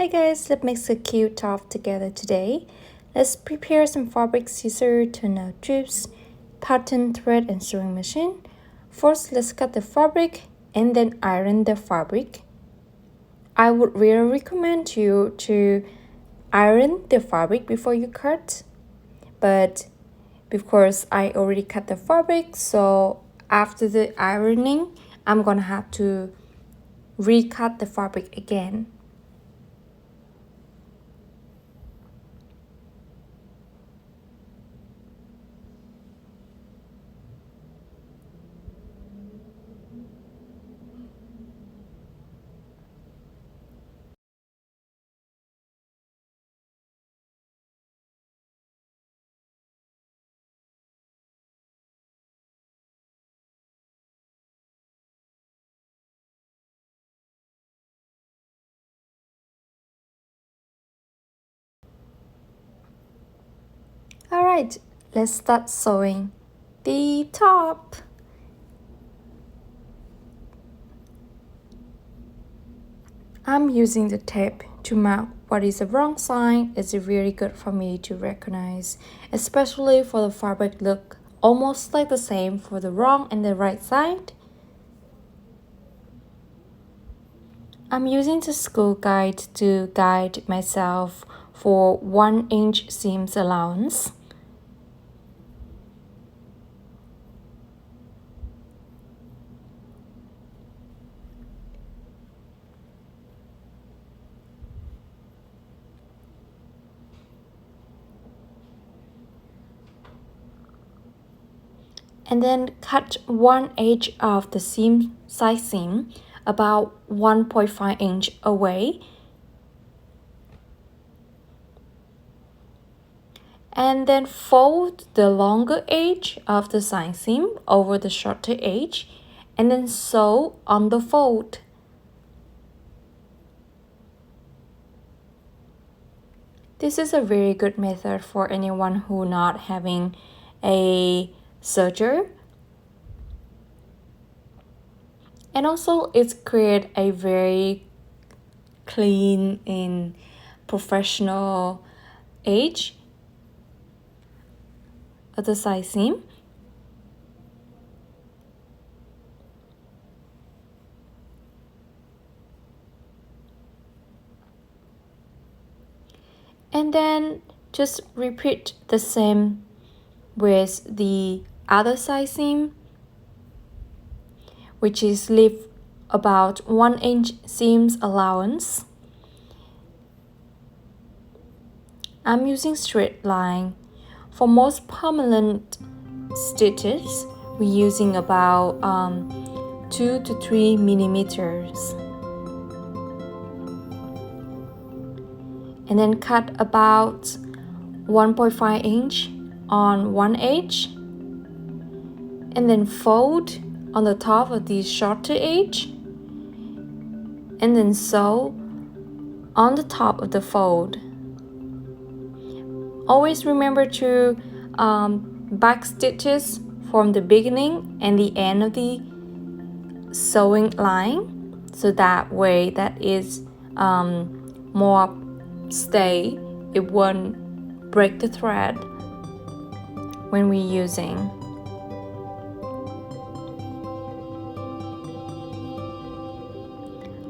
Hi guys, let's make a cute top together today. Let's prepare some fabric scissors, turn out strips, pattern thread and sewing machine. First, let's cut the fabric and then iron the fabric. I would really recommend you to iron the fabric before you cut, but because I already cut the fabric, so after the ironing, I'm gonna have to recut the fabric again. Alright, let's start sewing the top. I'm using the tape to mark what is the wrong side. It's really good for me to recognize, especially for the fabric look almost like the same for the wrong and the right side. I'm using the school guide to guide myself for 1-inch seams allowance. And then cut one edge of the side seam about 1.5 inch away, and then fold the longer edge of the side seam over the shorter edge and then sew on the fold. This is a very good method for anyone who not having a serger, and also it's create a very clean and professional edge of the side seam. And then just repeat the same with the other side seam, which is leave about 1-inch seams allowance. I'm using straight line. For most permanent stitches, we're using about 2 to 3 millimeters. And then cut about 1.5 inch on one edge, and then fold on the top of the shorter edge, and then sew on the top of the fold. Always remember to back stitches from the beginning and the end of the sewing line, so that way that is more stay. It won't break the thread when we're using.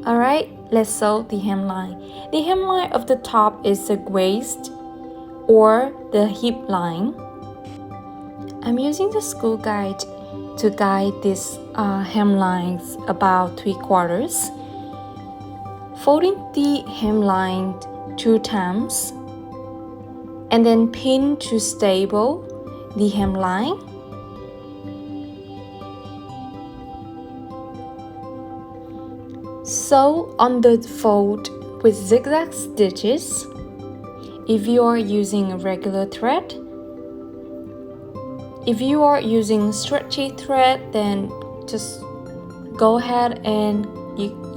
Alright, let's sew the hemline. The hemline of the top is the waist or the hip line. I'm using the school guide to guide these hemlines about 3/4. Folding the hemline 2 times and then pin to stable the hemline. Sew on the fold with zigzag stitches if you are using a regular thread. If you are using stretchy thread, then just go ahead and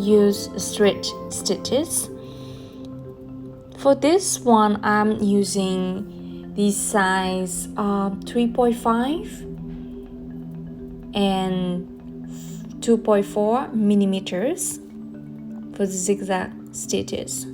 use stretch stitches. For this one, I'm using the size 3.5 and 2.4 millimeters for the zigzag stitches.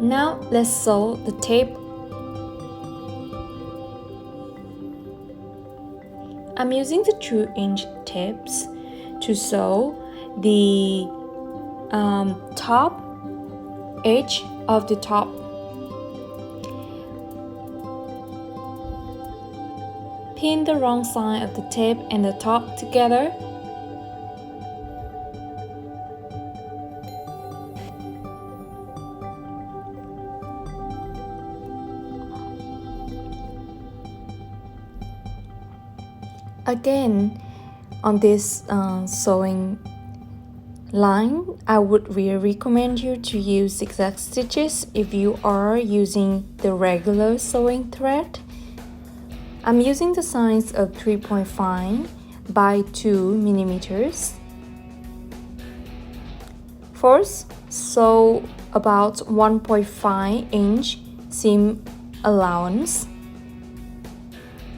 Now let's sew the tape. I'm using the 2-inch tapes to sew the top edge of the top. Pin the wrong side of the tape and the top together. Again, on this sewing line, I would really recommend you to use zigzag stitches if you are using the regular sewing thread. I'm using the size of 3.5 by 2 millimeters. First, sew about 1.5 inch seam allowance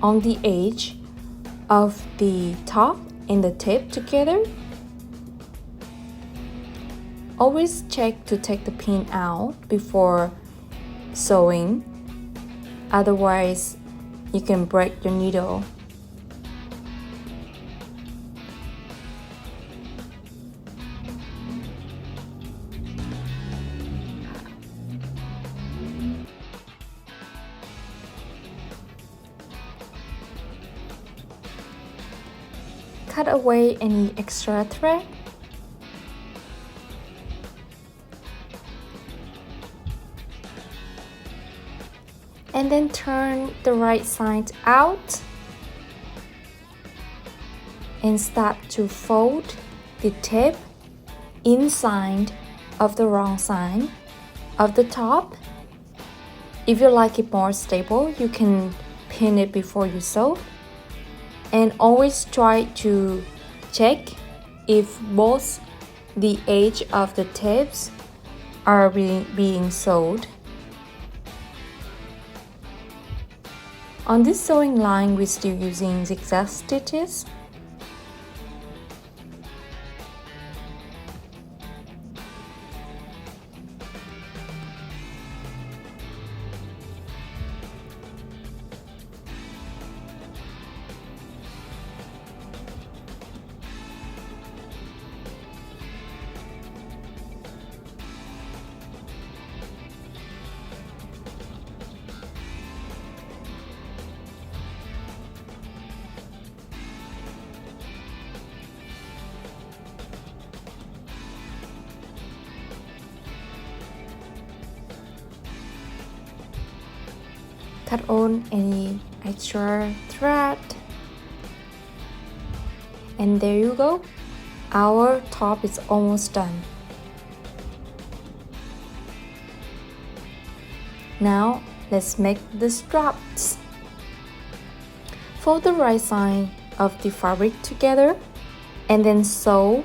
on the edge of the top and the tape together. Always check to take the pin out before sewing, otherwise you can break your needle. Cut away any extra thread. And then turn the right side out and start to fold the tape inside of the wrong side of the top. If you like it more stable, you can pin it before you sew. And always try to check if both the edge of the tapes are being sewed. On this sewing line, we're still using zigzag stitches. Cut on any extra thread. And there you go. Our top is almost done. Now let's make the straps. Fold the right side of the fabric together and then sew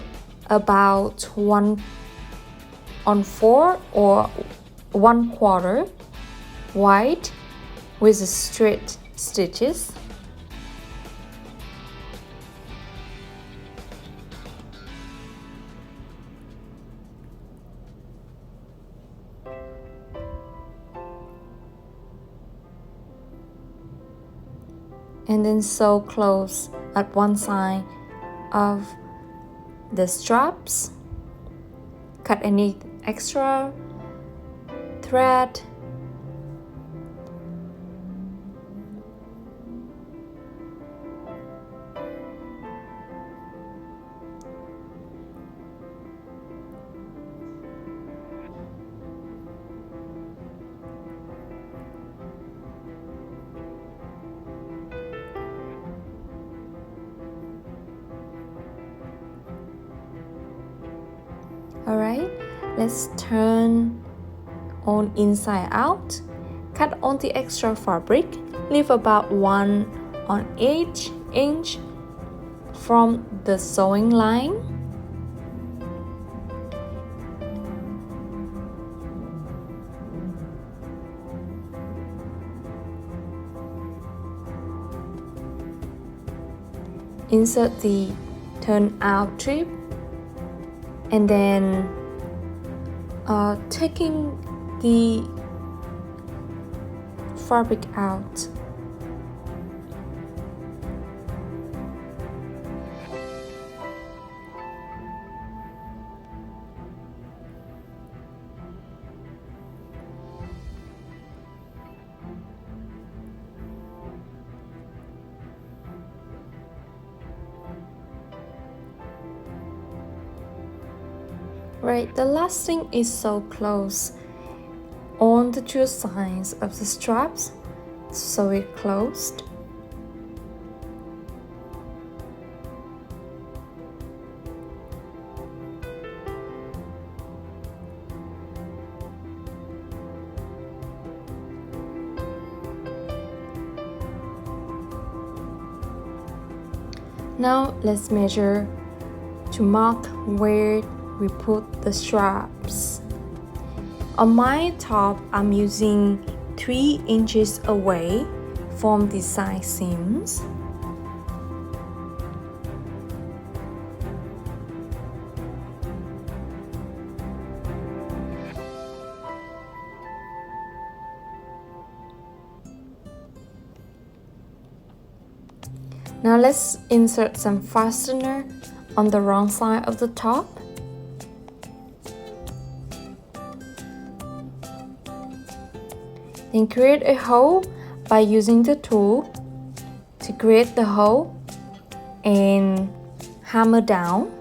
about 1/4 or 1/4 wide with straight stitches. And then sew close at one side of the straps. Cut any extra thread. Alright, let's turn on inside out. Cut on the extra fabric. Leave about 1 on each inch from the sewing line. Insert the turn out strip and then taking the fabric out. Right, the last thing is sew close on the two sides of the straps, sew it closed. Now let's measure to mark where we put the straps. On my top, I'm using 3 inches away from the side seams. Now let's insert some fastener on the wrong side of the top. Then create a hole by using the tool to create the hole and hammer down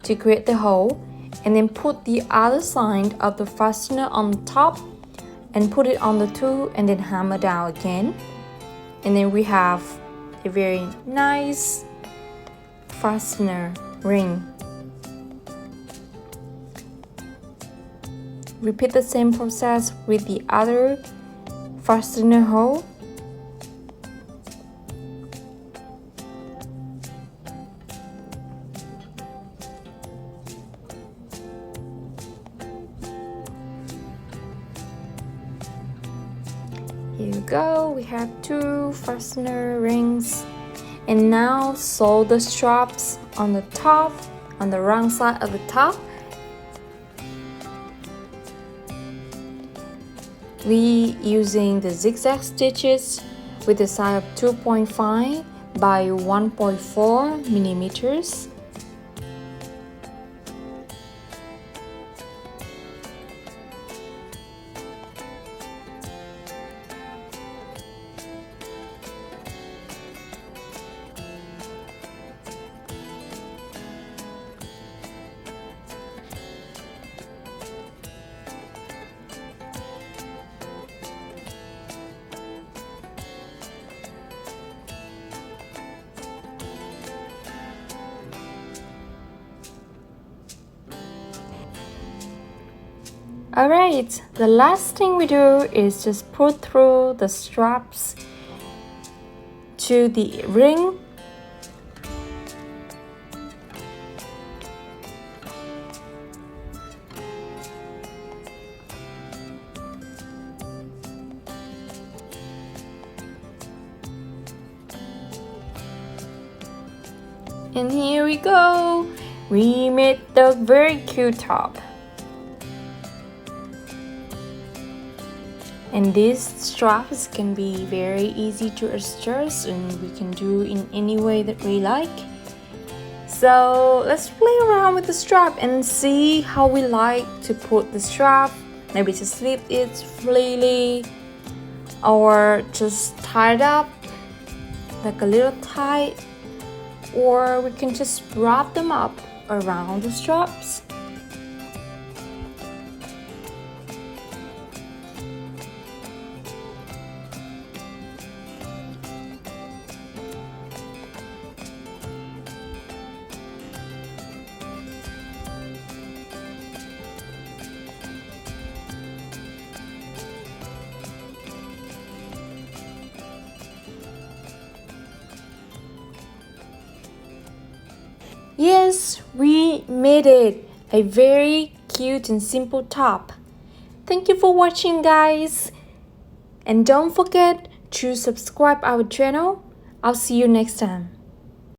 to create the hole, and then put the other side of the fastener on top and put it on the tool and then hammer down again. And then we have a very nice fastener ring. Repeat the same process with the other fastener hole. Here you go, we have 2 fastener rings. And now sew the straps on the top, on the wrong side of the top. We using the zigzag stitches with a size of 2.5 by 1.4 millimeters. Alright, the last thing we do is just put through the straps to the ring. And here we go! We made the very cute top. And these straps can be very easy to adjust, and we can do in any way that we like. So let's play around with the strap and see how we like to put the strap. Maybe to slip it freely or just tie it up like a little tie, or we can just wrap them up around the straps. Yes, we made it! A very cute and simple top. Thank you for watching, guys. And don't forget to subscribe our channel. I'll see you next time.